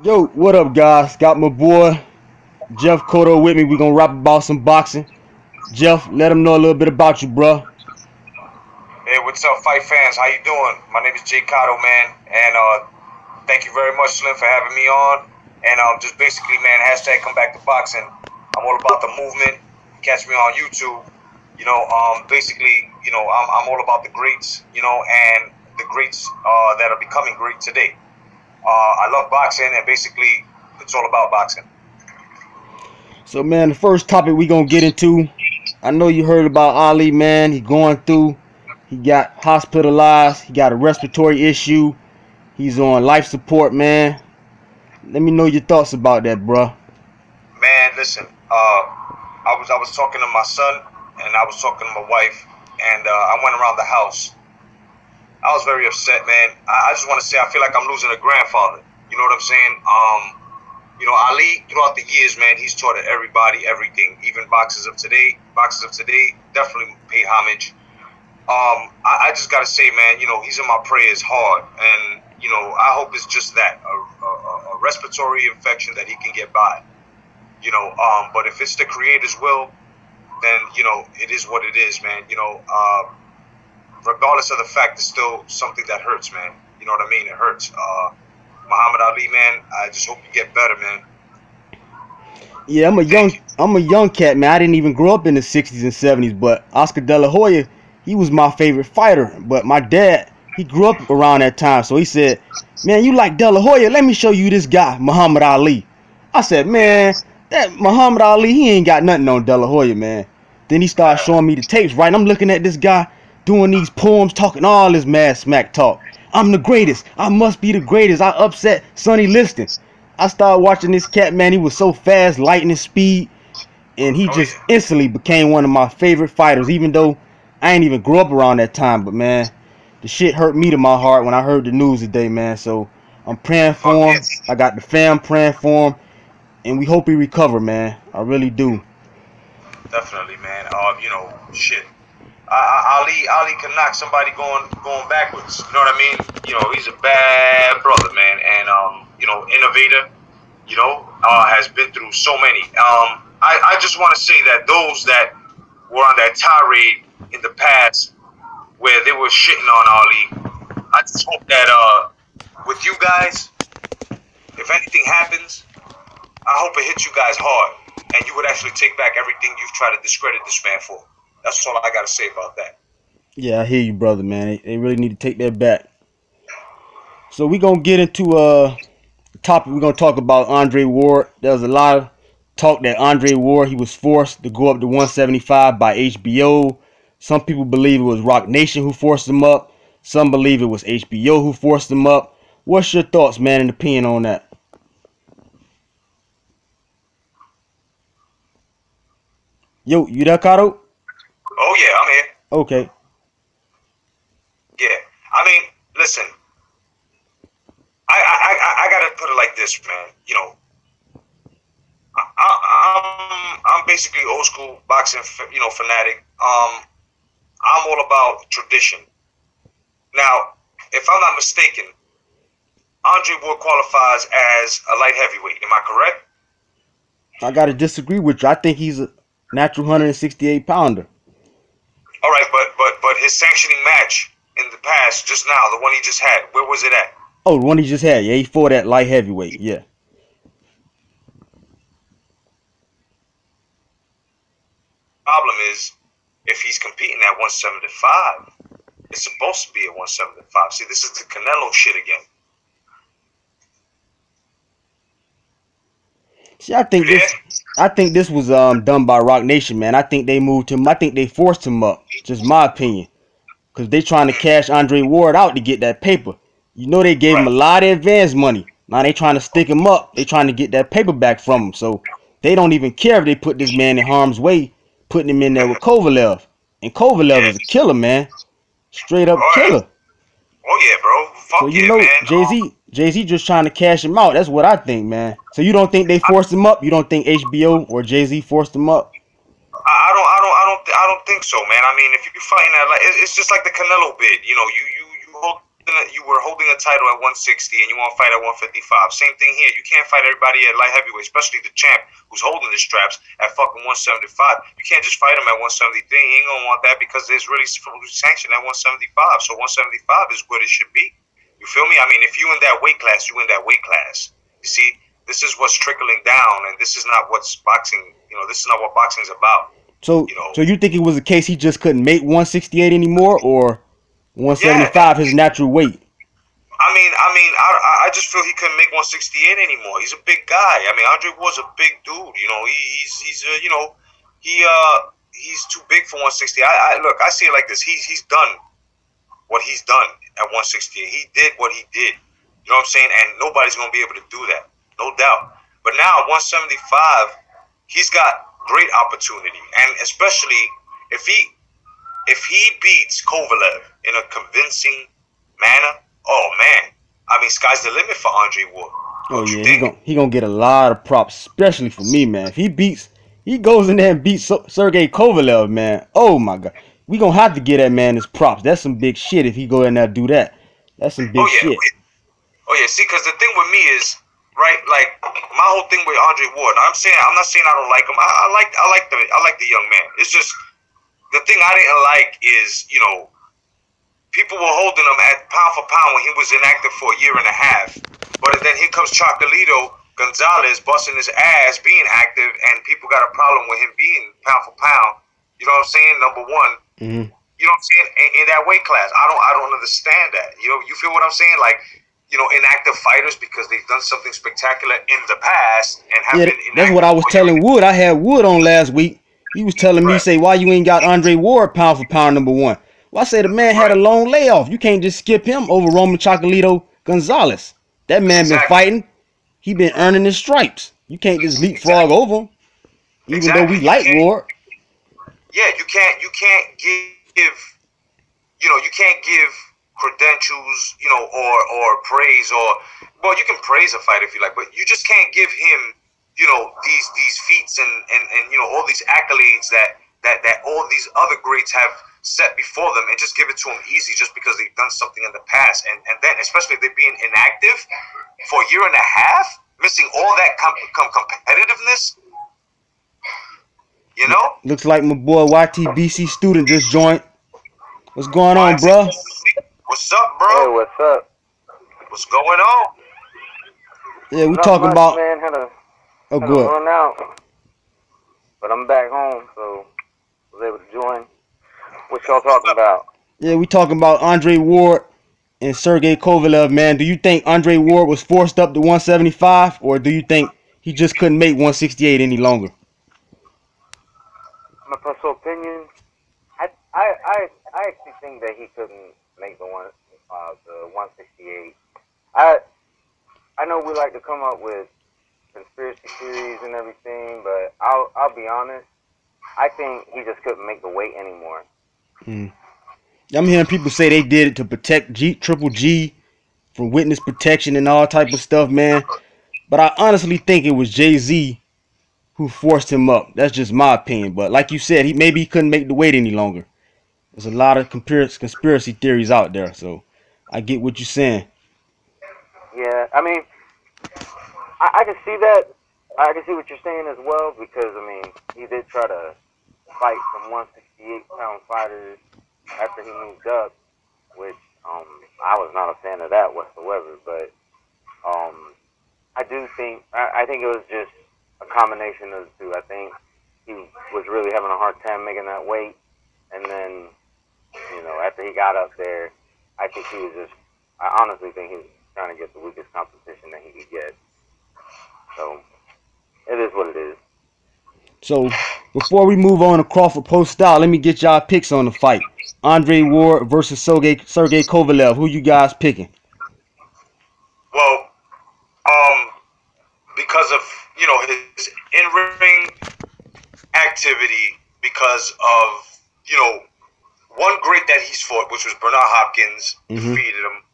Yo, what up, guys? Got my boy J.Cotto with me. We gonna rap about some boxing. Jeff, let him know a little bit about you, bro. Hey, what's up, fight fans? How you doing? My name is J.Cotto, man, and thank you very much, Slim, for having me on. And just basically, man, hashtag come back to boxing. I'm all about the movement. Catch me on YouTube. Basically, I'm all about the greats, and the greats that are becoming great today. I love boxing, and basically, it's all about boxing. So, man, the first topic we gonna get into. I know you heard about Ali, man. He going through. He got hospitalized. He got a respiratory issue. He's on life support, man. Let me know your thoughts about that, bro. Man, listen. I was talking to my son, and I was talking to my wife, and I went around the house. I was very upset, man. I just want to say I feel like I'm losing a grandfather. You know what I'm saying? Ali, throughout the years, man, he's taught everybody everything. Even boxers of today definitely pay homage. I just got to say, man, he's in my prayers hard. And, I hope it's just that, a respiratory infection that he can get by. But if it's the Creator's will, then, it is what it is, man. Regardless of the fact, it's still something that hurts, man. You know what I mean? It hurts. Muhammad Ali, man, I just hope you get better, man. Yeah, I'm a young cat, man. I didn't even grow up in the 60s and 70s, but Oscar De La Hoya, he was my favorite fighter. But my dad, he grew up around that time, so he said, man, you like De La Hoya? Let me show you this guy, Muhammad Ali. I said, man, that Muhammad Ali, he ain't got nothing on De La Hoya, man. Then he started showing me the tapes, right? And I'm looking at this guy doing these poems, talking all this mad smack talk. I'm the greatest. I must be the greatest. I upset Sonny Liston. I started watching this cat, man. He was so fast, lightning speed, and he just instantly became one of my favorite fighters, even though I ain't even grew up around that time. But, man, the shit hurt me to my heart when I heard the news today, man. So I'm praying for him. I got the fam praying for him, and we hope he recover, man. I really do. Definitely, man. Shit. Ali can knock somebody going backwards. You know what I mean? He's a bad brother, man, and innovator. Has been through so many. I just want to say that those that were on that tirade in the past, where they were shitting on Ali, I just hope that with you guys, if anything happens, I hope it hits you guys hard, and you would actually take back everything you've tried to discredit this man for. That's all I got to say about that. Yeah, I hear you, brother, man. They really need to take that back. So we going to get into the topic. We're going to talk about Andre Ward. There was a lot of talk that Andre Ward, he was forced to go up to 175 by HBO. Some people believe it was Rock Nation who forced him up. Some believe it was HBO who forced him up. What's your thoughts, man, and opinion on that? Yo, you there, Cotto? Oh, yeah, I'm here. Okay. Yeah. I mean, listen. I gotta put it like this, man. I'm basically old school boxing, fanatic. I'm all about tradition. Now, if I'm not mistaken, Andre Ward qualifies as a light heavyweight. Am I correct? I gotta disagree with you. I think he's a natural 168 pounder. All right, but his sanctioning match in the past, just now, the one he just had, where was it at? Oh, the one he just had. Yeah, he fought at light heavyweight. Yeah. Problem is, if he's competing at 175, it's supposed to be at 175. See, this is the Canelo shit again. See, I think this was done by Rock Nation, man. I think they moved him. I think they forced him up. Just my opinion, because they trying to cash Andre Ward out to get that paper. They gave him a lot of advance money. Now they trying to stick him up. They trying to get that paper back from him. So they don't even care if they put this man in harm's way, putting him in there with Kovalev. And Kovalev is a killer, man. Straight up killer. Oh yeah, bro. Fuck so man. Jay-Z just trying to cash him out. That's what I think, man. So you don't think they forced him up? You don't think HBO or Jay-Z forced him up? I don't think so, man. I mean, if you're fighting that, it's just like the Canelo bid. You hold holding a title at 160 and you want to fight at 155. Same thing here. You can't fight everybody at light heavyweight, especially the champ who's holding the straps at fucking 175. You can't just fight him at 173. He ain't gonna want that because it's really sanctioned at 175. So 175 is what it should be. You feel me? I mean, if you in that weight class, you in that weight class. You see, this is what's trickling down, and this is not what's boxing. You know, this is not what boxing's about. So, you know, so you think it was a case he just couldn't make 168 anymore, or 175 his natural weight? I just feel he couldn't make 168 anymore. He's a big guy. I mean, Andre Ward's a big dude. You know, he's too big for 160. Look, I see it like this. He's done what he's done at 168. He did what he did. You know what I'm saying? And nobody's gonna be able to do that, no doubt. But now 175, he's got great opportunity, and especially if he beats Kovalev in a convincing manner. Oh man, I mean, sky's the limit for Andre Ward. Oh yeah, he gonna get a lot of props, especially for me, man. If he goes in there and beats Sergey Kovalev, man. Oh my God, we gonna have to get that man his props. That's some big shit if he go in there and do that. That's some big shit. Oh yeah, see, because the thing with me is, right, like my whole thing with Andre Ward. I'm not saying I don't like him. I like the young man. It's just the thing I didn't like is, you know, people were holding him at pound for pound when he was inactive for a year and a half. But then here comes Chocolito Gonzalez busting his ass, being active, and people got a problem with him being pound for pound. You know what I'm saying? Number one. Mm-hmm. You know what I'm saying? In that weight class, I don't understand that. You know, you feel what I'm saying? Like, you know, inactive fighters because they've done something spectacular in the past and have been inactive. That's what I was telling Wood. I had Wood on last week. He was telling me, say, why you ain't got Andre Ward pound for pound number one? Well, I say the man had a long layoff. You can't just skip him over Roman Chocolito Gonzalez. That man been fighting. He been earning his stripes. You can't just leapfrog over him, even though we like Ward. Yeah, you can't give, you know, you can't give credentials, you know, or praise, or, well, you can praise a fighter if you like, but you just can't give him, you know, these feats and you know, all these accolades that all these other greats have set before them, and just give it to them easy just because they've done something in the past, and then especially they being inactive for a year and a half, missing all that competitiveness. You know? Looks like my boy YTBC student just joined. What's going on, bro? What's up, bro? Hey, what's up? What's going on? Yeah, we talking about. Man, had a good. Run out, but I'm back home, so was able to join. What y'all talking about? Yeah, we talking about Andre Ward and Sergey Kovalev, man. Do you think Andre Ward was forced up to 175, or do you think he just couldn't make 168 any longer? My personal opinion, I actually think that he couldn't make the 168. I know we like to come up with conspiracy theories and everything, but I'll be honest. I think he just couldn't make the weight anymore. I'm hearing people say they did it to protect Triple G from witness protection and all type of stuff, man. But I honestly think it was Jay-Z who forced him up. That's just my opinion. But like you said, maybe he couldn't make the weight any longer. There's a lot of conspiracy theories out there, so I get what you're saying. Yeah, I mean, I can see that. I can see what you're saying as well, because, I mean, he did try to fight some 168-pound fighters after he moved up, which I was not a fan of that whatsoever. But I think it was just a combination of the two. I think he was really having a hard time making that weight, and then, you know, after he got up there, I honestly think he was trying to get the weakest competition that he could get. So it is what it is. So before we move on to Crawford Postol, let me get y'all picks on the fight. Andre Ward versus Sergey Kovalev. Who you guys picking? Well, because of, you know, his in-ring activity, because of, you know, one great that he's fought, which was Bernard Hopkins, defeated him,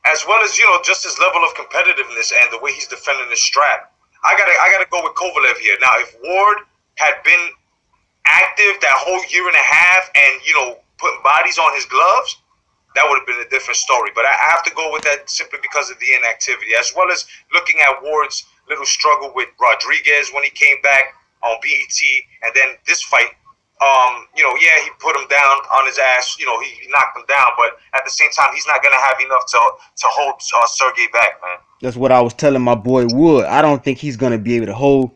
as well as, you know, just his level of competitiveness and the way he's defending his strap. I gotta go with Kovalev here. Now, if Ward had been active that whole year and a half and, you know, putting bodies on his gloves, that would have been a different story. But I have to go with that simply because of the inactivity, as well as looking at Ward's little struggle with Rodriguez when he came back on BET, and then this fight. You know, yeah, he put him down on his ass. You know, he knocked him down, but at the same time, he's not gonna have enough to hold Sergey back, man. That's what I was telling my boy Wood. I don't think he's gonna be able to hold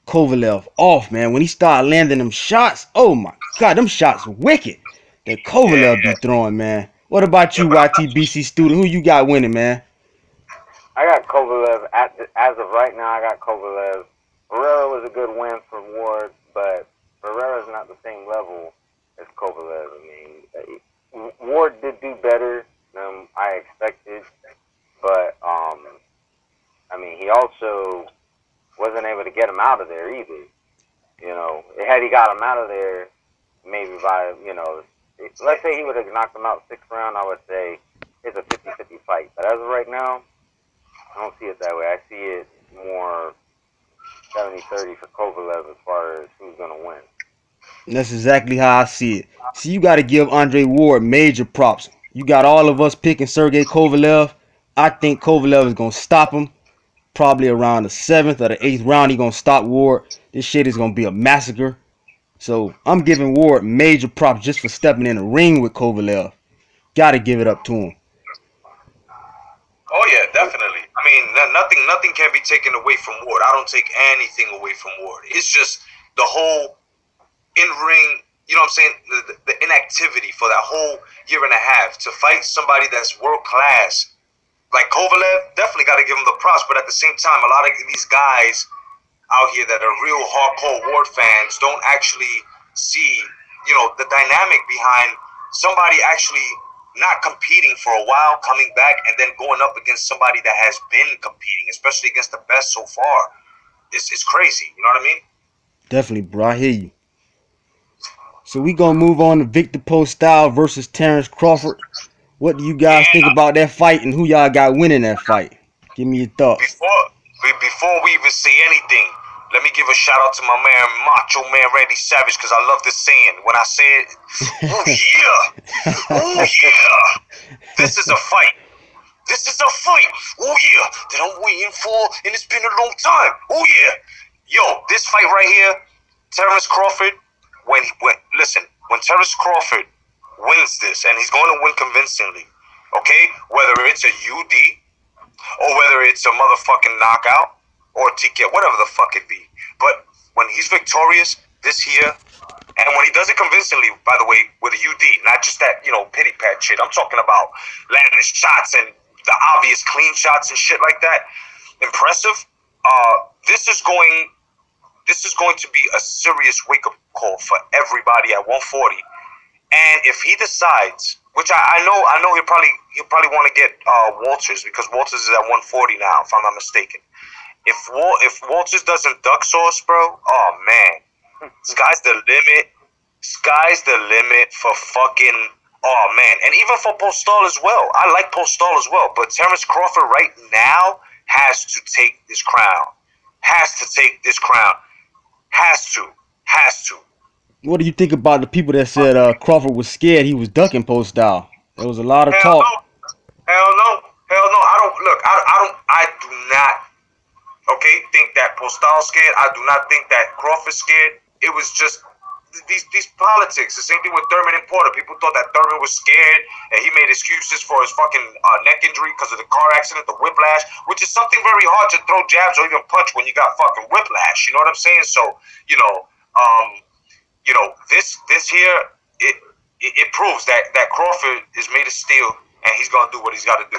Kovalev off, man. When he started landing them shots, oh my God, them shots wicked. That Kovalev be throwing, man. What about you, YTBC student? Who you got winning, man? I got Kovalev. As of right now, I got Kovalev. Ferreira was a good win for Ward, but Ferreira's not the same level as Kovalev. I mean, Ward did do better than I expected, but I mean, he also wasn't able to get him out of there either. You know, had he got him out of there, maybe by, you know, let's say he would have knocked him out 6th round, I would say it's a 50-50 fight. But as of right now, I don't see it that way. I see it more 70-30 for Kovalev as far as who's going to win. That's exactly how I see it. See, you got to give Andre Ward major props. You got all of us picking Sergey Kovalev. I think Kovalev is going to stop him. Probably around the 7th or the 8th round, he's going to stop Ward. This shit is going to be a massacre. So, I'm giving Ward major props just for stepping in the ring with Kovalev. Got to give it up to him. Oh, yeah, definitely. I mean, nothing can be taken away from Ward. I don't take anything away from Ward. It's just the whole in-ring, you know what I'm saying, the inactivity for that whole year and a half to fight somebody that's world-class. Like Kovalev, definitely got to give him the props, but at the same time, a lot of these guys out here that are real hardcore Ward fans don't actually see, you know, the dynamic behind somebody actually not competing for a while, coming back, and then going up against somebody that has been competing, especially against the best so far. It's crazy, you know what I mean? Definitely, bro. I hear you. So we gonna move on to Victor Postol versus Terrence Crawford. What do you guys think about that fight, and who y'all got winning that fight? Give me your thoughts. Before we even say anything, let me give a shout out to my man, Macho Man Randy Savage, because I love this saying. When I say it, oh yeah, oh yeah, this is a fight. This is a fight. Oh yeah, that I'm waiting for, and it's been a long time. Oh yeah, yo, this fight right here, Terrence Crawford. When Terrence Crawford wins this, and he's going to win convincingly, okay? Whether it's a UD or whether it's a motherfucking knockout or TK, whatever the fuck it be. But when he's victorious this year, and when he does it convincingly, by the way, with a UD, not just that, you know, pity pat shit. I'm talking about landing shots and the obvious clean shots and shit like that. Impressive. This is going to be a serious wake-up call for everybody at 140. And if he decides, which I know he'll probably want to get Walters, because Walters is at 140 now, if I'm not mistaken. If Walters doesn't duck sauce, bro, oh man, sky's the limit. Sky's the limit for fucking, oh man, and even for Postol as well. I like Postol as well, but Terrence Crawford right now has to take this crown. Has to take this crown. Has to. What do you think about the people that said Crawford was scared he was ducking Postol? There was a lot of talk. Hell no. I do not, think that Postol's scared. I do not think that Crawford's scared. It was just these politics. The same thing with Thurman and Porter. People thought that Thurman was scared and he made excuses for his fucking neck injury because of the car accident, the whiplash, which is something very hard to throw jabs or even punch when you got fucking whiplash. You know what I'm saying? So, this here, it proves that Crawford is made of steel and he's gonna do what he's got to do.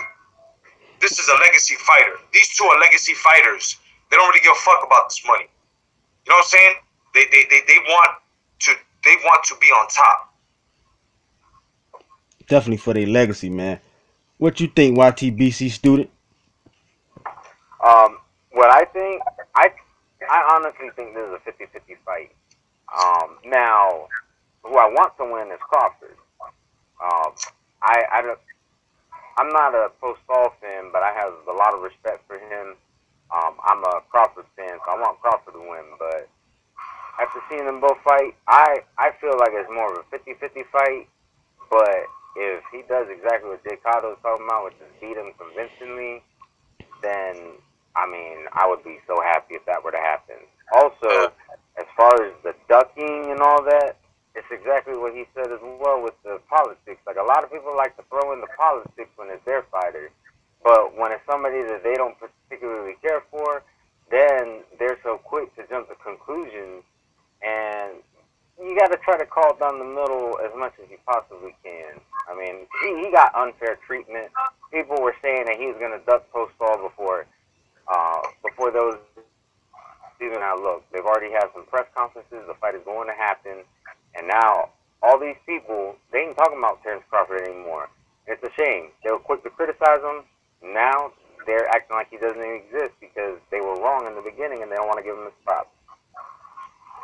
This is a legacy fighter. These two are legacy fighters. They don't really give a fuck about this money. You know what I'm saying? They want to be on top. Definitely for their legacy, man. What you think, YTBC student? What I think, I honestly think this is a 50-50 fight. Now, who I want to win is Crawford. I'm not a Postol fan, but I have a lot of respect for him. I'm a Crawford fan, so I want Crawford to win. But after seeing them both fight, I feel like it's more of a 50-50 fight. But if he does exactly what J.Cotto is talking about, which is beat him convincingly, then, I mean, I would be so happy if that were to happen. Also, as far as the ducking and all that, it's exactly what he said as well with the politics. Like, a lot of people like to throw in the politics when it's their fighter, but when it's somebody that they don't particularly care for, then they're so quick to jump to conclusions, and you got to try to call down the middle as much as you possibly can. I mean, he got unfair treatment. People were saying that he was going to duck Postol before those even now. Look, they've already had some press conferences. The fight is going to happen, and now all these people, they ain't talking about Terrence Crawford anymore. It's a shame. They were quick to criticize him. Now they're acting like he doesn't even exist because they were wrong in the beginning and they don't want to give him the props.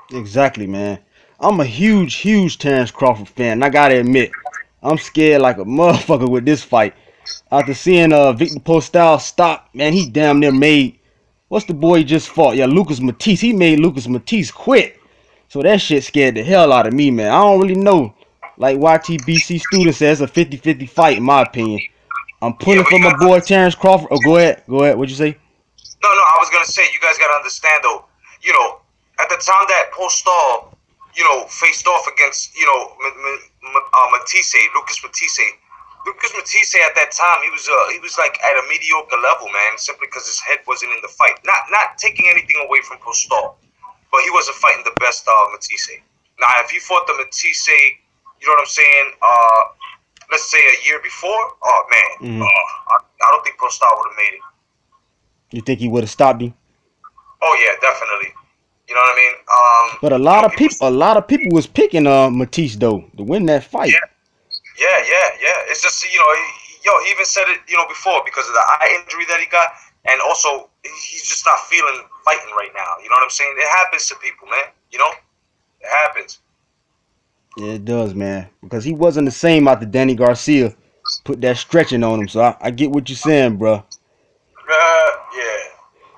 Exactly, man. I'm a huge Terrence Crawford fan, and I gotta admit, I'm scared like a motherfucker with this fight. After seeing Victor Postol stop, man, he damn near made, what's the boy he just fought? Yeah, Lucas Matisse. He made Lucas Matisse quit. So that shit scared the hell out of me, man. I don't really know. Like YTBC student says, it's a 50-50 fight, in my opinion. I'm pulling for my boy Terrence Crawford. Oh, go ahead. What'd you say? No, I was going to say, you guys got to understand, though, you know, at the time that Postol, you know, faced off against, you know, Matisse, Lucas Matisse at that time, he was like at a mediocre level, man, simply because his head wasn't in the fight. Not taking anything away from Postol, but he wasn't fighting the best Matisse. Now, if he fought the Matisse, you know what I'm saying, let's say a year before, oh, man, I don't think Postol would have made it. You think he would have stopped him? Oh, yeah, definitely. You know what I mean? But a lot of people was picking Matisse though to win that fight. Yeah. It's just, you know, he even said it, you know, before because of the eye injury that he got, and also he's just not feeling fighting right now. You know what I'm saying? It happens to people, man. You know, it happens. Yeah, it does, man. Because he wasn't the same after Danny Garcia put that stretching on him. So I get what you're saying, bro. Yeah.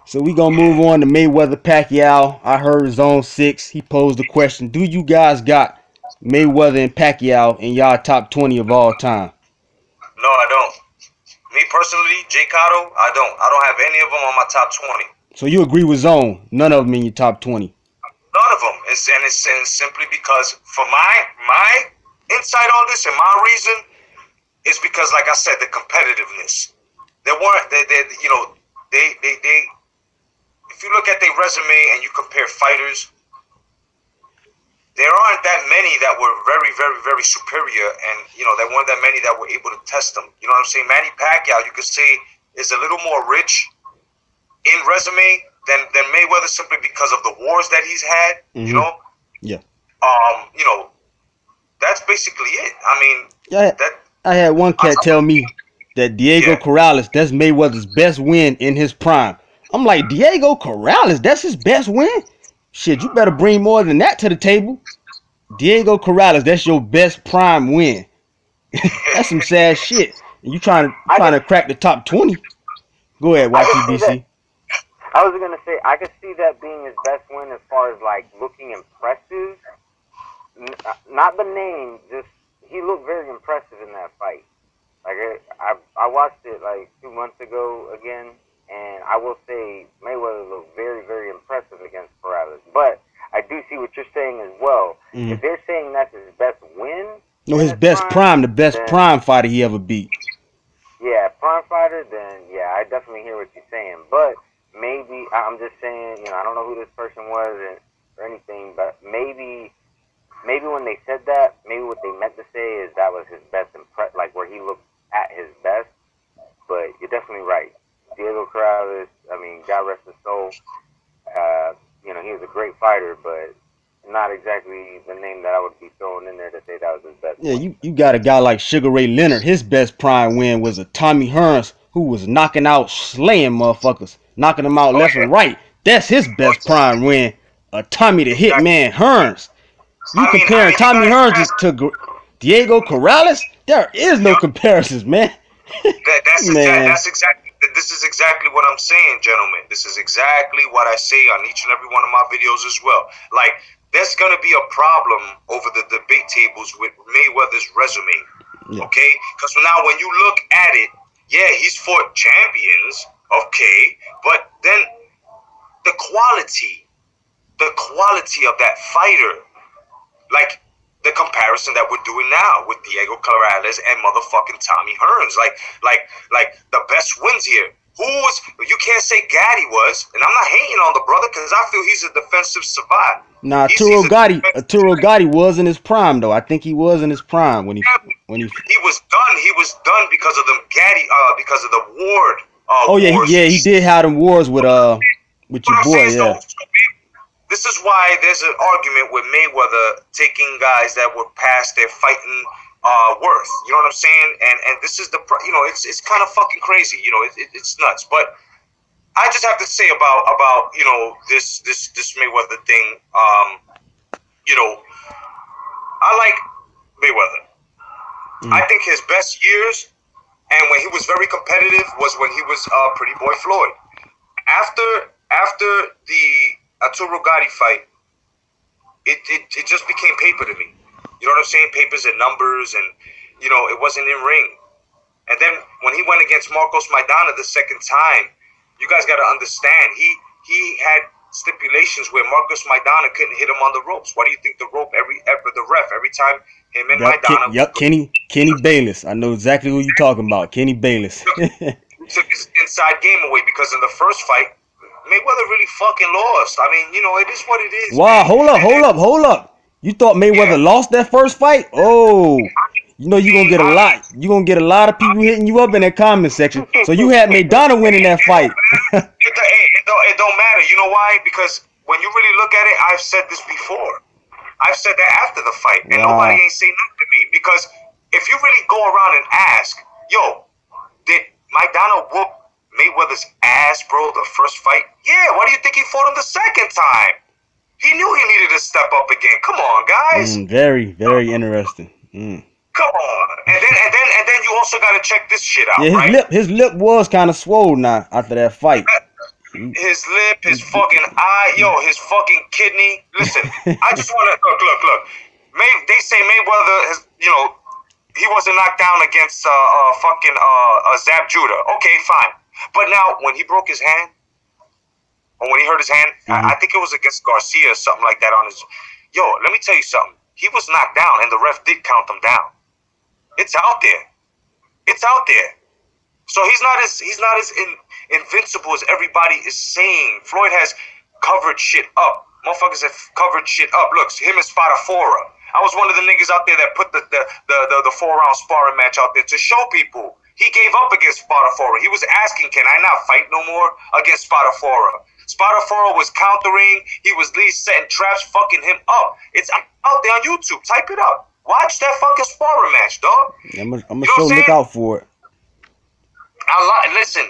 So we gonna move on to Mayweather-Pacquiao. I heard Zone 6. He posed the question: do you guys got Mayweather and Pacquiao in y'all top 20 of all time? No, I don't. Me personally, J.Cotto, I don't have any of them on my top 20. So you agree with Zone? None of them in your top 20. None of them. It's simply because for my insight on this and my reason is because, like I said, the competitiveness. They you know, they. If you look at their resume and you compare fighters, there aren't that many that were very superior, and you know there weren't that many that were able to test them. You know what I'm saying? Manny Pacquiao, you could say, is a little more rich in resume than Mayweather simply because of the wars that he's had. You know? Yeah. You know, that's basically it. I mean, yeah. I had one cat tell me that Diego Corrales, that's Mayweather's best win in his prime. I'm like, Diego Corrales, that's his best win? Shit, you better bring more than that to the table. Diego Corrales, that's your best prime win. That's some sad shit. And you trying to crack the top 20. Go ahead, YTBC. I was gonna say I could see that being his best win as far as like looking impressive. Not the name, just he looked very impressive in that fight. Like I watched it like 2 months ago again. And I will say Mayweather looked very impressive against Corrales. But I do see what you're saying as well. If they're saying that's his best win. No, his best prime, the best prime fighter he ever beat. Yeah, prime fighter, then yeah, I definitely hear what you're saying. But maybe, I'm just saying, you know, I don't know who this person was or anything, but maybe when they said that, maybe what they meant to say is that was his best like where he looked at his best. But you're definitely right. Diego Corrales, I mean, God rest his soul. You know, he was a great fighter, but not exactly the name that I would be throwing in there to say that was his best. Yeah, you got a guy like Sugar Ray Leonard. His best prime win was a Tommy Hearns, who was knocking out, slaying motherfuckers, knocking them out left and right. That's his best prime win. A Tommy the Hitman Hearns. You comparing Tommy Hearns to Diego Corrales? There is no comparisons, man. That's exactly. This is exactly what I'm saying, gentlemen. This is exactly what I say on each and every one of my videos as well. Like, there's going to be a problem over the debate tables with Mayweather's resume. Yeah. Okay, because now when you look at it, yeah, he's fought champions. Okay, but then the quality of that fighter, like the comparison that we're doing now with Diego Corrales and motherfucking Tommy Hearns, like the best wins here. You can't say Gatti was, and I'm not hating on the brother because I feel he's a defensive savant. Nah, Arturo Gatti was in his prime though. I think he was in his prime when he was done. He was done because of the Gatti, because of the Ward. He did have them wars with your boy. Yeah. This is why there's an argument with Mayweather taking guys that were past their fighting worth. You know what I'm saying? And this is it's kind of fucking crazy. It's nuts. But I just have to say about this Mayweather thing. I like Mayweather. I think his best years and when he was very competitive was when he was Pretty Boy Floyd. After the Arturo Gatti fight, it just became paper to me. You know what I'm saying? Papers and numbers, and it wasn't in ring. And then when he went against Marcos Maidana the second time, you guys got to understand he had stipulations where Marcos Maidana couldn't hit him on the ropes. Why do you think the ref every time him and Maidana? Kenny Bayless. I know exactly who you're talking about. Kenny Bayless. took his inside game away because in the first fight, Mayweather really fucking lost. I mean, it is what it is. Wow, man. Hold up. You thought Mayweather lost that first fight? Oh, you're gonna get a lot. You're gonna get a lot of people hitting you up in that comment section. So you had Maidana winning that fight. It don't matter. You know why? Because when you really look at it, I've said this before. I've said that after the fight, and nobody ain't saying nothing to me. Because if you really go around and ask, did Maidana whoop Mayweather's ass, bro, the first fight? Yeah, why do you think he fought him the second time? He knew he needed to step up again. Come on, guys. Very, very interesting. Come on. And then you also got to check this shit out, right? His lip was kind of swollen now after that fight. His lip, his fucking eye, his fucking kidney. Listen, I just want to look. They say Mayweather has, he wasn't knocked down against Zab Judah. Okay, fine. But now when he broke his hand, or when he hurt his hand, I think it was against Garcia or something like that on his. Let me tell you something. He was knocked down, and the ref did count him down. It's out there. It's out there. So he's not as invincible as everybody is saying. Floyd has covered shit up. Motherfuckers have covered shit up. Look, him and Spadafora. I was one of the niggas out there that put the 4-round sparring match out there to show people. He gave up against Spadafora. He was asking, can I not fight no more against Spadafora? Spadafora was countering. He was setting traps, fucking him up. It's out there on YouTube. Type it up. Watch that fucking sparring match, dog. I'm gonna look out for it. Listen,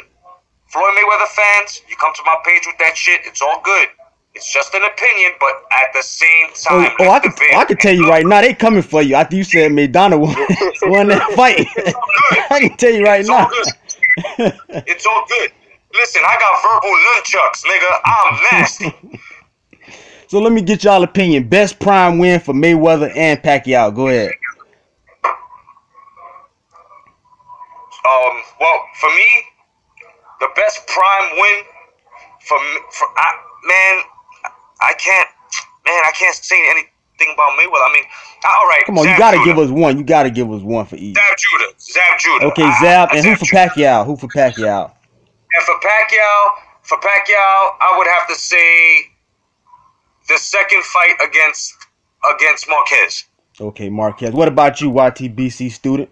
Floyd Mayweather fans, you come to my page with that shit, it's all good. It's just an opinion, but at the same time, I can tell you right now, they coming for you. After you said Maidana won that fight, I can tell you right now. It's all good. Listen, I got verbal nunchucks, nigga. I'm nasty. So let me get y'all opinion. Best prime win for Mayweather and Pacquiao. Go ahead. Well, for me, the best prime win I can't say anything about Mayweather. I mean, all right. Come on, you gotta give us one. You gotta give us one for each. Zab Judah. Okay, Zab. And who for Pacquiao? Who for Pacquiao? And for Pacquiao, I would have to say the second fight against Marquez. Okay, Marquez. What about you, YTBC student?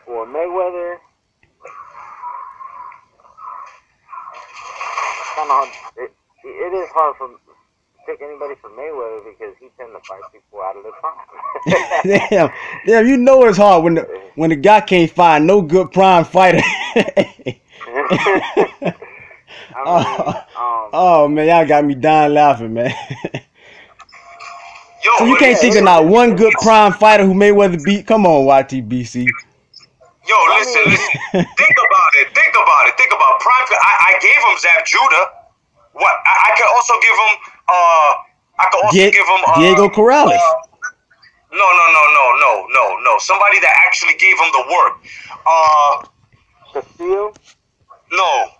For Mayweather, it is hard to pick anybody for Mayweather because he tends to fight people out of their prime. damn, you know it's hard when the guy can't find no good prime fighter. Oh man, y'all got me dying laughing, man. So you can't think of not one good prime fighter who Mayweather beat? Come on, YTBC. Listen. Think about it. Think about prime. I gave him Zab Judah. What? I could also give him. Diego Corrales. No. Somebody that actually gave him the work. Castillo? No.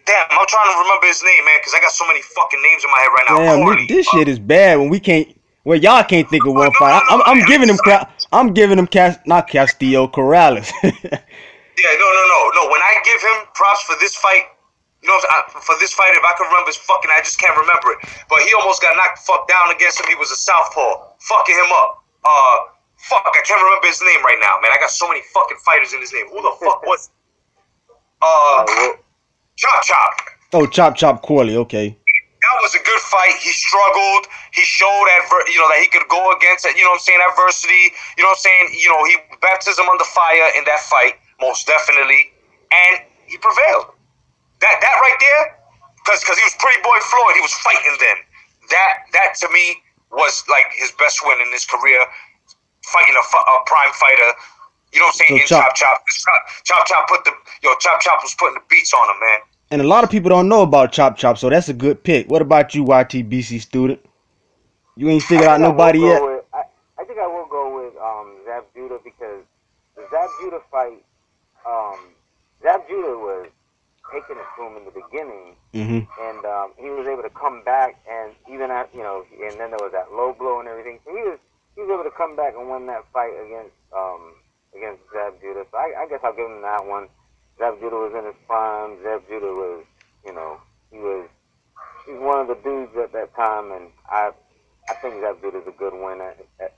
Damn, I'm trying to remember his name, man, because I got so many fucking names in my head right now. Damn, this shit is bad when we can't. Well, y'all can't think of one fight. I'm giving him not Castillo, Corrales. Yeah, no. When I give him props for this fight, you know, for this fight, if I can remember his fucking, I just can't remember it. But he almost got knocked the fuck down against him. He was a southpaw, fucking him up. Fuck, I can't remember his name right now, man. I got so many fucking fighters in his name. Who the fuck was? Chop Chop. Oh, Chop Corley. Okay. That was a good fight. He struggled. He showed that he could go against it. You know what I'm saying? Adversity. You know what I'm saying? You know, he baptism under fire in that fight, most definitely, and he prevailed. That right there, because he was Pretty Boy Floyd. He was fighting then. That to me was like his best win in his career, fighting a prime fighter. You know what I'm saying? So Chop Chop was putting the beats on him, man. And a lot of people don't know about Chop Chop, so that's a good pick. What about you, YTBC student? You ain't figured out nobody yet? I think I will go with Zab Judah, because the Zab Judah fight, Zab Judah was taking it to him in the beginning, and he was able to come back, and even at, you know, and then there was that low blow and everything. So he was able to come back and win that fight against Zab Judah. So I guess I'll give him that one. Zab Judah was in his prime. Zab Judah was, you know, he's one of the dudes at that time, and I think Zab Judah's a good win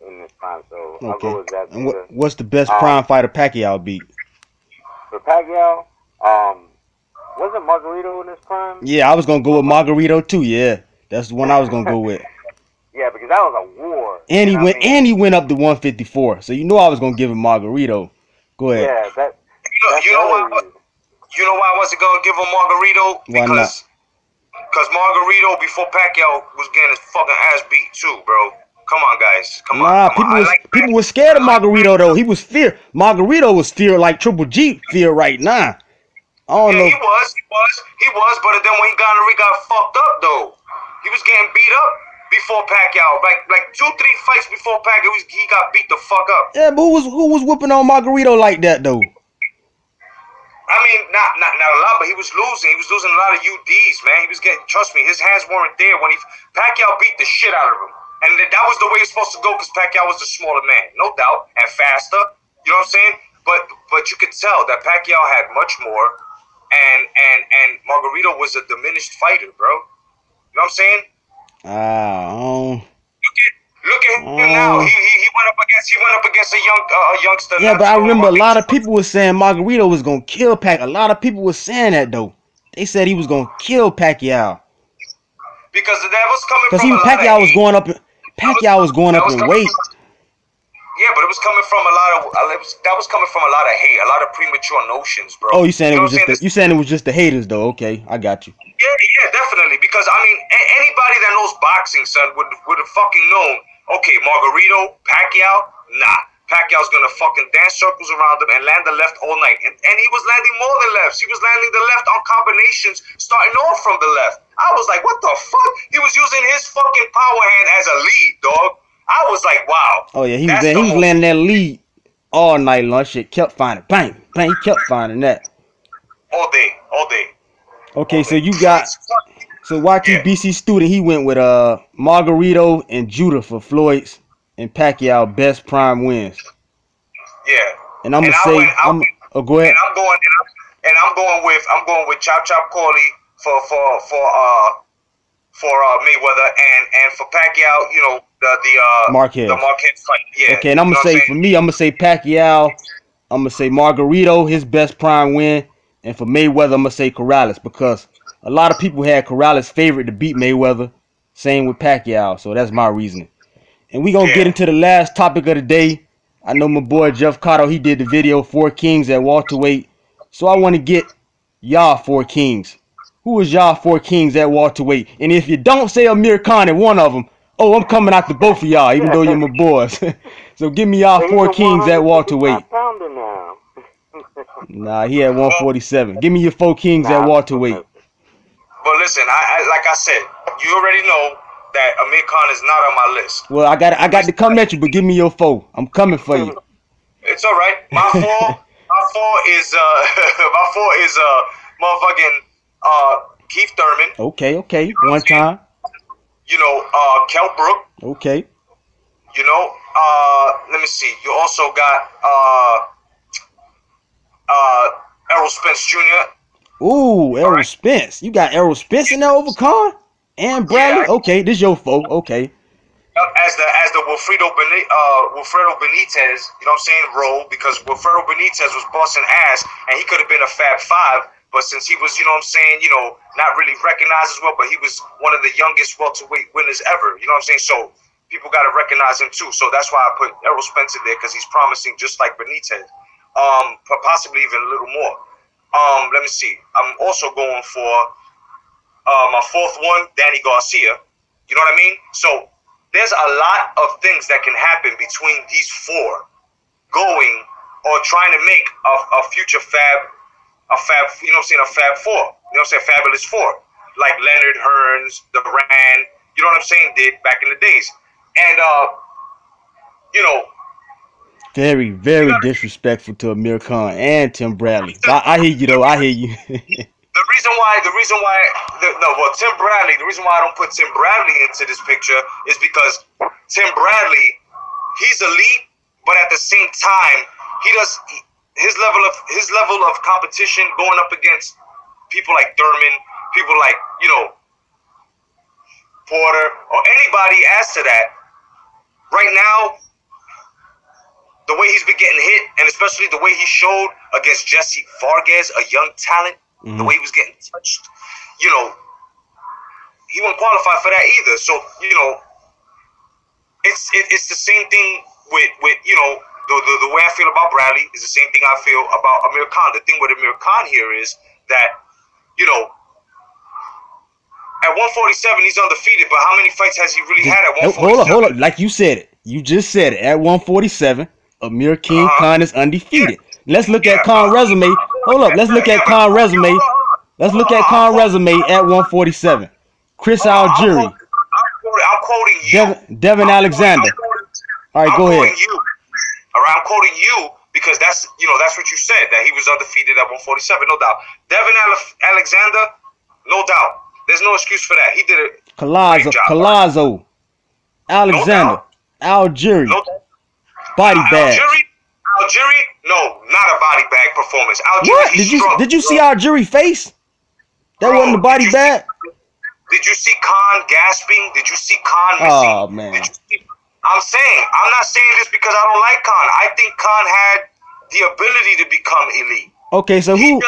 in this prime. So I'll go with Zab Judah. And what's the best prime fighter Pacquiao beat? For Pacquiao, wasn't Margarito in his prime? Yeah, I was gonna go with Margarito too. Yeah, that's the one I was gonna go with. Yeah, because that was a war. And he went up to 154. So you know I was gonna give him Margarito. Go ahead. Yeah, you know why I wasn't gonna give him Margarito? Because Margarito before Pacquiao was getting his fucking ass beat too, bro. Come on, guys. Come on. People were scared of Margarito though. He was feared. Margarito was feared like Triple G feared right now. I don't know. He was, but then when he got in the ring, got fucked up though. He was getting beat up before Pacquiao, like 2-3 fights before Pacquiao, he got beat the fuck up. Yeah, but who was whooping on Margarito like that though? I mean, not a lot, but he was losing. He was losing a lot of UDs, man. He was getting, trust me, his hands weren't there when Pacquiao beat the shit out of him, and that was the way it's supposed to go because Pacquiao was the smaller man, no doubt, and faster. You know what I'm saying? But you could tell that Pacquiao had much more. And Margarito was a diminished fighter, bro. You know what I'm saying? Look at him now. He went up against a youngster. Yeah, but I remember a lot of people were saying Margarito was gonna kill Pacquiao. A lot of people were saying that though. They said he was gonna kill Pacquiao. Because that was coming from Pacquiao was going up. Pacquiao was going up in weight. Yeah, but it was coming from a lot of hate, a lot of premature notions, bro. Oh, you saying it was just the haters, though? Okay, I got you. Yeah, definitely. Because I mean, anybody that knows boxing, son, would have fucking known. Okay, Margarito, Pacquiao, nah. Pacquiao's gonna fucking dance circles around him and land the left all night, and he was landing more than lefts. He was landing the left on combinations, starting off from the left. I was like, what the fuck? He was using his fucking power hand as a lead, dog. I was like, wow. Oh yeah, he was landing that lead all night long. Shit kept finding, bang, he kept finding that. All day. Okay, so you got YTBC student. He went with Margarito and Judah for Floyd's and Pacquiao best prime wins. Yeah. And I'm gonna say, go ahead. And I'm going with Chop Corley for Mayweather and for Pacquiao, you know, the Marquez fight. Yeah. Okay, and I'm gonna say, for me, I'm gonna say Pacquiao. I'm gonna say Margarito, his best prime win, and for Mayweather, I'm gonna say Corrales, because a lot of people had Corrales favorite to beat Mayweather. Same with Pacquiao, so that's my reasoning. And we gonna get into the last topic of the day. I know my boy J.Cotto, he did the video 4 Kings at welterweight, so I want to get y'all 4 Kings. Who is y'all 4 Kings at welterweight? And if you don't say Amir Khan in one of them, oh, I'm coming after both of y'all, even though you're my boys. So give me y'all 4 Kings at welterweight. Nah, he at 147. Give me your 4 Kings at welterweight. But listen, like I said, you already know that Amir Khan is not on my list. Well, I got to come at you, but give me your foe. I'm coming for you. It's all right. My four is motherfucking Keith Thurman. Okay. One time. You know, Kell Brook. Okay. You know, let me see. You also got Errol Spence Jr. Ooh, Errol Spence. You got Errol Spence in there over Khan and Bradley. Yeah, okay, this your foe. Okay. As the Wilfredo Benitez, you know what I'm saying, role, because Wilfredo Benitez was busting ass and he could have been a Fab Five, but since he was, you know what I'm saying, you know, not really recognized as well, but he was one of the youngest welterweight winners ever, you know what I'm saying, so people got to recognize him too, so that's why I put Errol Spence in there, because he's promising just like Benitez, possibly even a little more. Let me see, I'm also going for my fourth one, Danny Garcia, you know what I mean, so there's a lot of things that can happen between these four going or trying to make a future fab, you know what I'm saying, a Fab Four. You know what I'm saying, Fabulous Four. Like Leonard, Hearns, Duran, you know what I'm saying, did back in the days. And, you know. Very, very disrespectful to Amir Khan and Tim Bradley. I hear you, though. I hear you. The reason why, Tim Bradley, the reason why I don't put Tim Bradley into this picture is because Tim Bradley, he's elite, but at the same time, his level of competition going up against people like Thurman, people like, you know, Porter, or anybody as to that, right now, the way he's been getting hit, and especially the way he showed against Jesse Vargas, a young talent, the way he was getting touched, you know, he won't qualify for that either. So, you know, it's the same thing with you know, the way I feel about Bradley is the same thing I feel about Amir Khan. The thing with Amir Khan here is that, you know, at 147 he's undefeated, but how many fights has he really had at 147? Hold up. Like you said it. You just said it. At 147, Amir King Khan is undefeated. Let's look at Khan's resume. Hold up. Let's look at Khan's resume. Let's look at Khan's resume at 147. Chris Algieri. I'm quoting you. Devin Alexander. All right, go ahead. All right, I'm quoting you because that's, you know, that's what you said, that he was undefeated at 147, no doubt. Devin Alexander, no doubt. There's no excuse for that. He did it. Collazo, Alexander, Algieri, body bag. Algieri, no, not a body bag performance. Algieri, what? Did you see Algieri face? That wasn't the body bag. Did you see Khan gasping? Did you see Khan missing? Oh man. I'm not saying this because I don't like Khan. I think Khan had the ability to become elite. Okay, so who?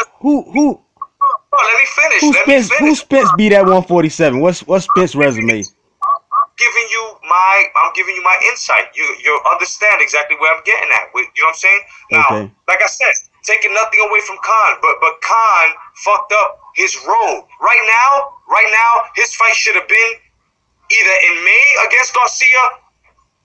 Let me finish. Who Spence beat at 147? What's Spence's resume? I'm giving you my insight. You understand exactly where I'm getting at. You know what I'm saying? Now, like I said, taking nothing away from Khan, but Khan fucked up his road. Right now, his fight should have been either in May against Garcia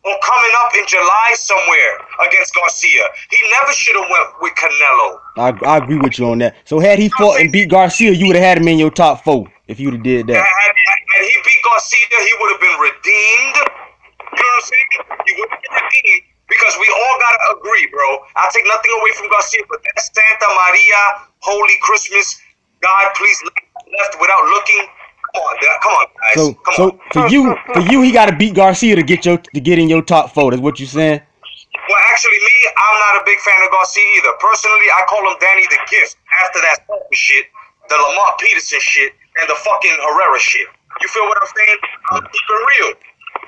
or coming up in July somewhere against Garcia. He never should have went with Canelo. I agree with you on that. So had he fought and beat Garcia, you would have had him in your top 4 if you would have did that. Had he beat Garcia, he would have been redeemed. You know what I'm saying? He would have been redeemed because we all got to agree, bro. I'll take nothing away from Garcia, but that Santa Maria, Holy Christmas, God please left without looking. Come on, guys. So for you, he got to beat Garcia to get in your top 4. That's what you saying? Well, actually, me, I'm not a big fan of Garcia either. Personally, I call him Danny the Gift after that shit, the Lamar Peterson shit, and the fucking Herrera shit. You feel what I'm saying? I'm keeping real.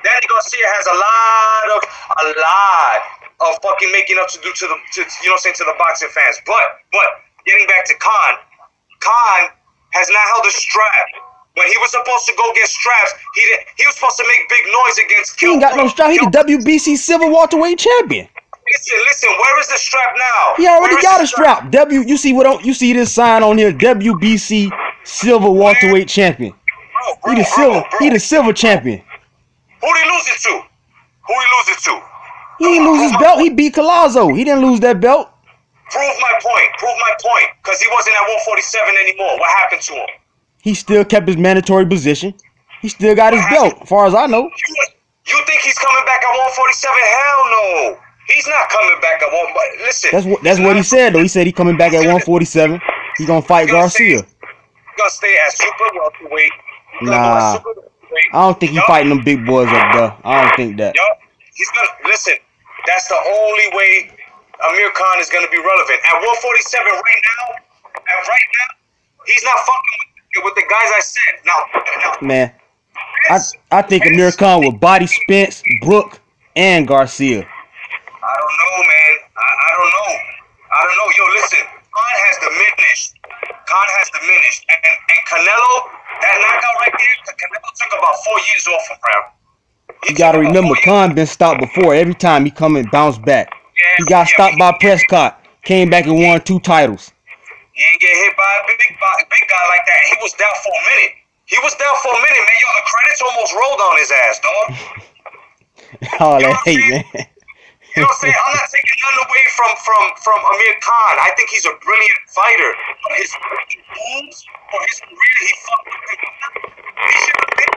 Danny Garcia has a lot of fucking making up to do to the you know what I'm saying, to the boxing fans. But getting back to Khan has not held a strap. When he was supposed to go get straps, he was supposed to make big noise against Kell. He ain't got no strap. He the WBC Silver Welterweight champion. Listen. Where is the strap now? He already got a strap. You see this sign on here? WBC Silver Welterweight champion. He the silver champion. Who did he lose it to? He didn't lose his belt. He beat Collazo. He didn't lose that belt. Prove my point. Because he wasn't at 147 anymore. What happened to him? He still kept his mandatory position. He still got his belt, as far as I know. You think he's coming back at 147? Hell no. He's not coming back at 1. But listen, that's what he said though. He said he coming back at 147. He gonna fight Garcia. He's gonna stay at super welterweight. Nah, I don't think he fighting them big boys up there. I don't think that. Yup. He's gonna listen. That's the only way Amir Khan is gonna be relevant at 147 right now. And right now, he's not fucking with the guys I said. Now man, I think Amir Khan will body Spence, Brook, and Garcia. I don't know, man. I don't know. Yo, listen. Khan has diminished. And Canelo, that knockout right there, Canelo took about 4 years off him, bro. You gotta remember, Khan been stopped before. Every time he come and bounce back. He got stopped by Prescott. Came back and won 2 titles. He ain't get hit by a big guy like that. He was down for a minute. Man. Yo, the credits almost rolled on his ass, dog. All that hate, man. You know what I'm saying? I'm not taking nothing away from Amir Khan. I think he's a brilliant fighter. But his moves for his career, he fucked up. He should have been.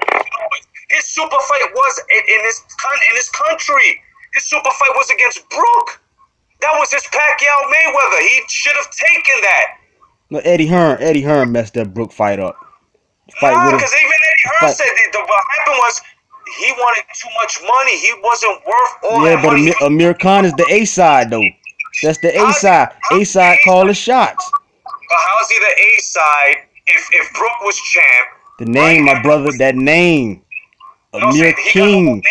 His super fight was in his country. His super fight was against Brook. That was his Pacquiao Mayweather. He should have taken that. No, Eddie Hearn messed that Brook fight up. Nah, because even Eddie Hearn said what happened was he wanted too much money. He wasn't worth all that money. Yeah, but Amir Khan is the A side though. That's the A side. A side call the shots. But how is he the A side if Brook was champ? The name, my brother, that name. Amir King.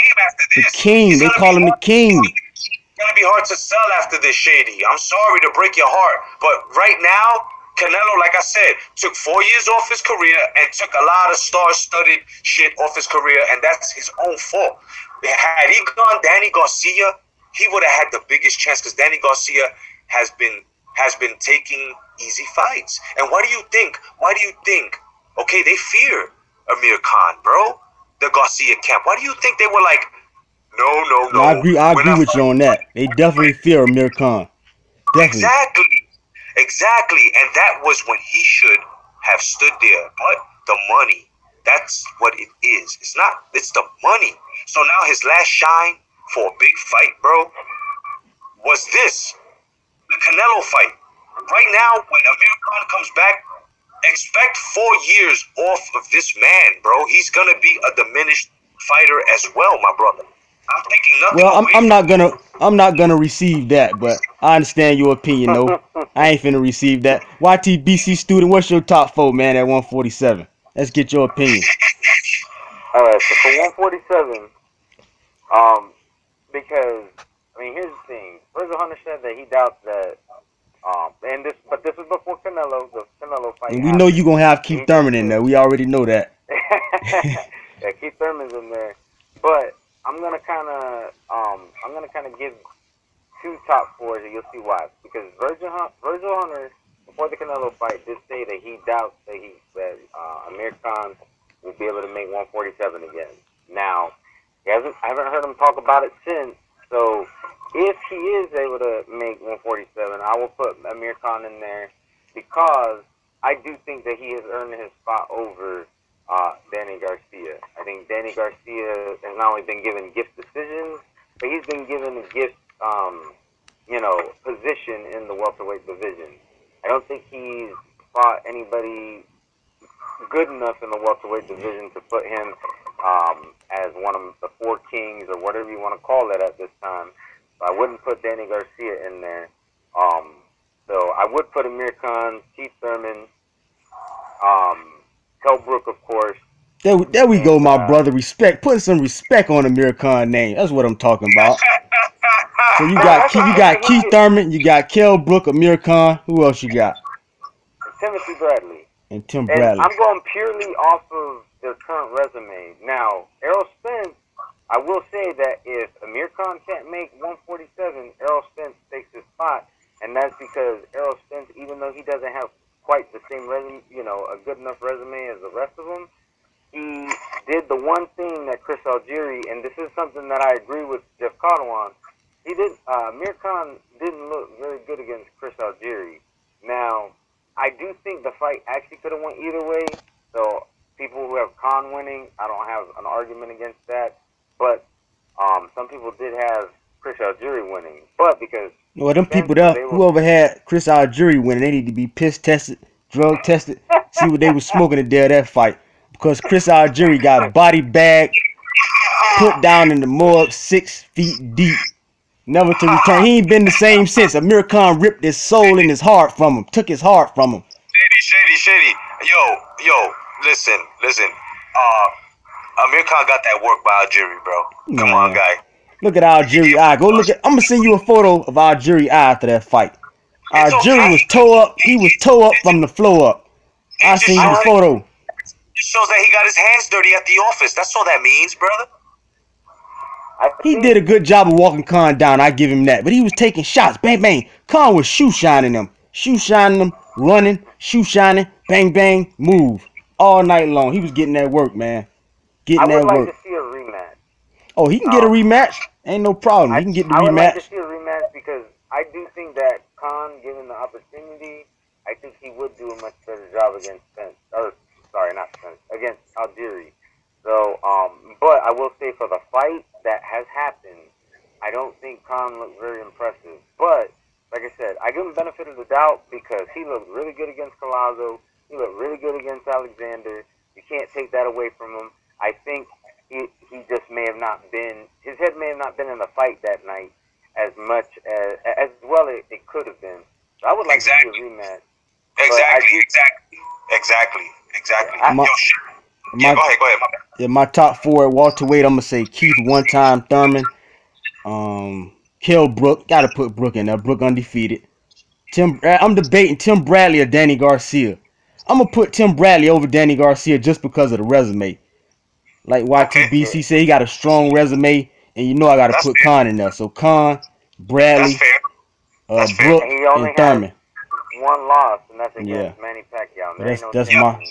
The King. They call him the King. It's gonna be hard to sell after this, Shady. I'm sorry to break your heart, but right now, Canelo, like I said, took 4 years off his career and took a lot of star-studded shit off his career, and that's his own fault. Had he gone Danny Garcia, he would have had the biggest chance because Danny Garcia has been taking easy fights. And why do you think? Okay, they fear Amir Khan, bro. The Garcia camp. Why do you think they were like? No. I agree with you on that. They definitely fear Amir Khan. Definitely. Exactly. And that was when he should have stood there. But the money, that's what it is. It's the money. So now his last shine for a big fight, bro, was this. The Canelo fight. Right now, when Amir Khan comes back, expect 4 years off of this man, bro. He's going to be a diminished fighter as well, my brother. I'm thinking nothing. Well, I'm not gonna receive that, but I understand your opinion, though. I ain't finna receive that. YTBC student, what's your top 4, man, at 147? Let's get your opinion. All right, so for 147, because I mean, here's the thing. First, Hunter said that he doubts that, but this was before Canelo, the Canelo fight. And we know you gonna have Keith Thurman in there. We already know that. Yeah, Keith Thurman's in there, but I'm gonna kind of give 2 top 4s, and you'll see why. Because Virgil Hunter, before the Canelo fight, did say that he doubts that Amir Khan will be able to make 147 again. Now, I haven't heard him talk about it since. So, if he is able to make 147, I will put Amir Khan in there because I do think that he has earned his spot over Danny Garcia. I think Danny Garcia has not only been given gift decisions, but he's been given a gift, position in the welterweight division. I don't think he's fought anybody good enough in the welterweight division to put him as one of the 4 kings or whatever you want to call it at this time. So I wouldn't put Danny Garcia in there. So I would put Amir Khan, Keith Thurman, Kell Brook, of course. There we go, my brother. Respect. Putting some respect on Amir Khan's name. That's what I'm talking about. So you got Keith Thurman, you got Kell Brook, Amir Khan. Who else you got? Timothy Bradley. And Tim Bradley. I'm going purely off of their current resume. Now, Errol Spence, I will say that if Amir Khan can't make 147, Errol Spence takes his spot, and that's because Errol Spence, even though he doesn't have quite the same resume, a good enough resume as the rest of them, he did the one thing that Chris Algieri, and this is something that I agree with J.Cotto on, Amir Khan didn't look very good against Chris Algieri. Now, I do think the fight actually could have went either way, so people who have Khan Khan winning. I don't have an argument against that. But some people did have Chris Algieri winning. But because well, them people there, whoever had Chris Algieri winning, they need to be piss tested, drug tested, see what they was smoking the day of that fight. Because Chris Algieri got body bagged, put down in the mud 6 feet deep, never to return. He ain't been the same since. Amir Khan ripped his soul and his heart from him, took his heart from him. Shady. Yo, listen. Amir Khan got that work by Algieri, bro. Come on, guy. Look at Algieri eye. Go look at. I'm gonna send you a photo of Algieri eye after that fight. Algieri was toe up. He was toe up from the floor up. I seen you the photo. It shows that he got his hands dirty at the office. That's all that means, brother. He did a good job of walking Khan down. I give him that. But he was taking shots. Bang, bang. Khan was shoe shining them. Running, shoe shining, bang, bang, move. All night long. He was getting that work, man. I would like to see a rematch. Oh, he can get a rematch. Ain't no problem. He can get the rematch. I would like to see a rematch because I do think that Khan, given the opportunity, I think he would do a much better job against against Algieri. So, but I will say for the fight that has happened, I don't think Khan looked very impressive. But, like I said, I give him benefit of the doubt because he looked really good against Collazo. He looked really good against Alexander. You can't take that away from him. I think he just may have not been, his head may have not been in the fight that night as much as well it could have been. So I would like to see a rematch. Exactly. Go ahead. Yeah, my top 4 at welterweight, I'm gonna say Keith one time, Thurman, Kell, Brook. Gotta put Brook in there. Brook undefeated. I'm debating Tim Bradley or Danny Garcia. I'm gonna put Tim Bradley over Danny Garcia just because of the resume. Like YTBC said, he got a strong resume, and you know I gotta put Khan in there. So Khan, Bradley, Brook, and Thurman. One loss, and that's against Manny Pacquiao.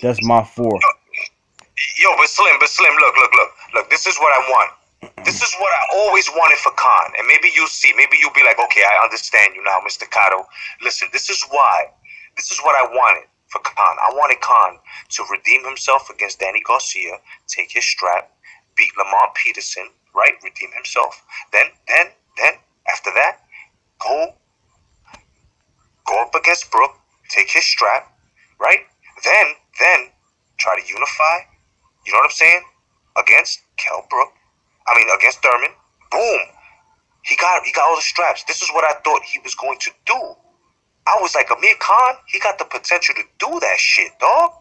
That's my 4. Yo, but Slim, look. This is what I want. This is what I always wanted for Khan, and maybe you'll see. Maybe you'll be like, okay, I understand you now, Mr. Cotto. Listen, this is what I wanted for Khan. I wanted Khan to redeem himself against Danny Garcia, take his strap, beat Lamont Peterson, right? Redeem himself. Then after that, go up against Brook, take his strap, right? Then try to unify. You know what I'm saying? Against against Thurman. Boom. He got all the straps. This is what I thought he was going to do. I was like, Amir Khan, he got the potential to do that shit, dog.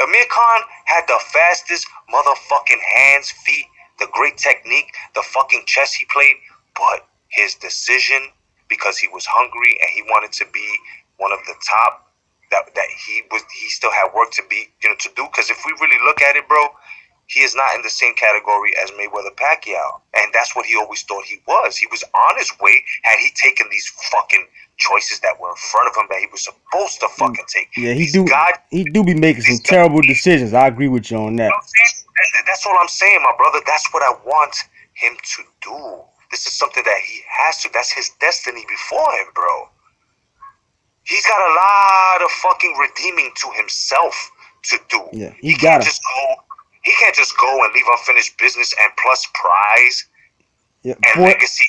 Amir Khan had the fastest motherfucking hands, feet, the great technique, the fucking chess he played, but his decision, because he was hungry and he wanted to be one of the top, that he still had work to do. Because if we really look at it, bro, he is not in the same category as Mayweather-Pacquiao, and that's what he always thought he was. He was on his way had he taken these fucking choices that were in front of him that he was supposed to fucking take. Yeah, he do be making some terrible decisions. I agree with you on that. That's all I'm saying, my brother. That's what I want him to do. This is something that he has to. That's his destiny before him, bro. He's got a lot of fucking redeeming to himself to do. Yeah, he can't just go and leave unfinished business and plus prize and legacy.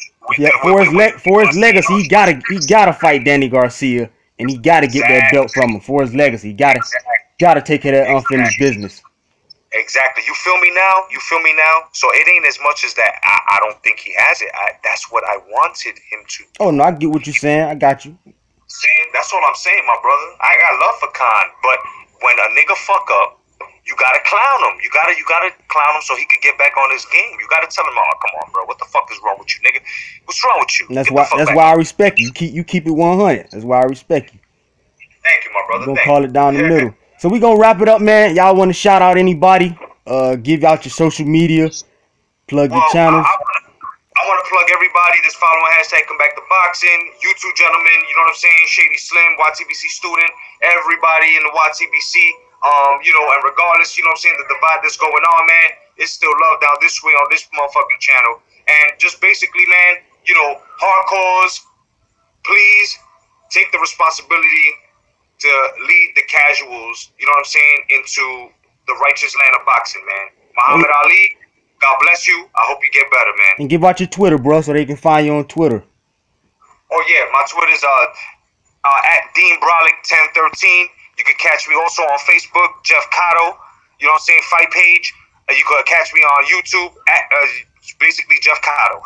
For his legacy, he gotta fight Danny Garcia, and he gotta get that belt from him. For his legacy, he gotta take care of that unfinished business. Exactly. You feel me now? So it ain't as much as that. I don't think he has it. That's what I wanted him to do. Oh no, I get what you're saying. I got you. That's all I'm saying, my brother. I got love for Khan, but when a nigga fuck up, you gotta clown him. You gotta clown him so he can get back on his game. You gotta tell him, oh, come on, bro. What the fuck is wrong with you, nigga? What's wrong with you? And that's why I respect you. You keep it 100. That's why I respect you. Thank you, my brother. We're gonna call it down the middle. So we gonna wrap it up, man. Y'all want to shout out anybody? Give out your social media, plug your channels. I want to plug everybody that's following hashtag Come Back to Boxing. You two gentlemen, you know what I'm saying? Shady Slim, YTBC student, everybody in the YTBC. And regardless, you know what I'm saying, the divide that's going on, man, it's still love down this way on this motherfucking channel. And just basically, man, hardcores, please take the responsibility to lead the casuals, you know what I'm saying, into the righteous land of boxing, man. Muhammad Ali, God bless you. I hope you get better, man. And give out your Twitter, bro, so they can find you on Twitter. Oh yeah, my Twitter's at Dean Brolic 1013. You can catch me also on Facebook, J.Cotto. You know what I'm saying? Fight page. You could catch me on YouTube at basically J.Cotto.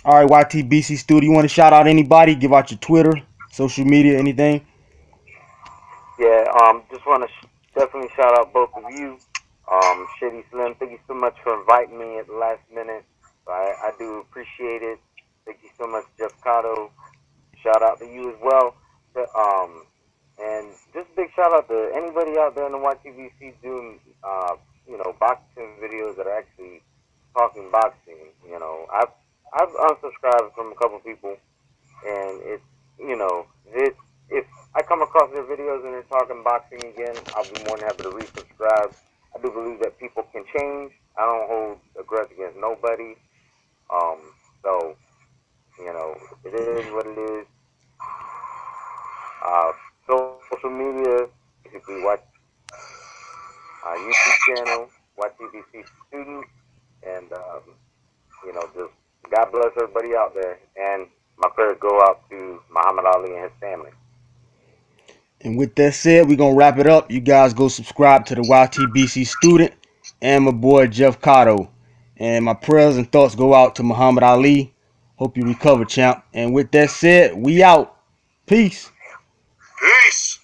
All right, YTBC Studio. You want to shout out anybody? Give out your Twitter, social media, anything? Yeah, just want to definitely shout out both of you. Shady Slim, thank you so much for inviting me at the last minute. I do appreciate it. Thank you so much, J.Cotto. Shout out to you as well. And just a big shout out to anybody out there in the YTBC doing, boxing videos that are actually talking boxing. You know, I've unsubscribed from a couple people, and it's, if I come across their videos and they're talking boxing again, I'll be more than happy to resubscribe. I do believe that people can change. I don't hold a grudge against nobody. So, it is what it is. Social media, basically watch YouTube channel, YTBC Student, and just God bless everybody out there. And my prayers go out to Muhammad Ali and his family. And with that said, we're going to wrap it up. You guys go subscribe to the YTBC Student and my boy J.Cotto. And my prayers and thoughts go out to Muhammad Ali. Hope you recover, champ. And with that said, we out. Peace. Peace.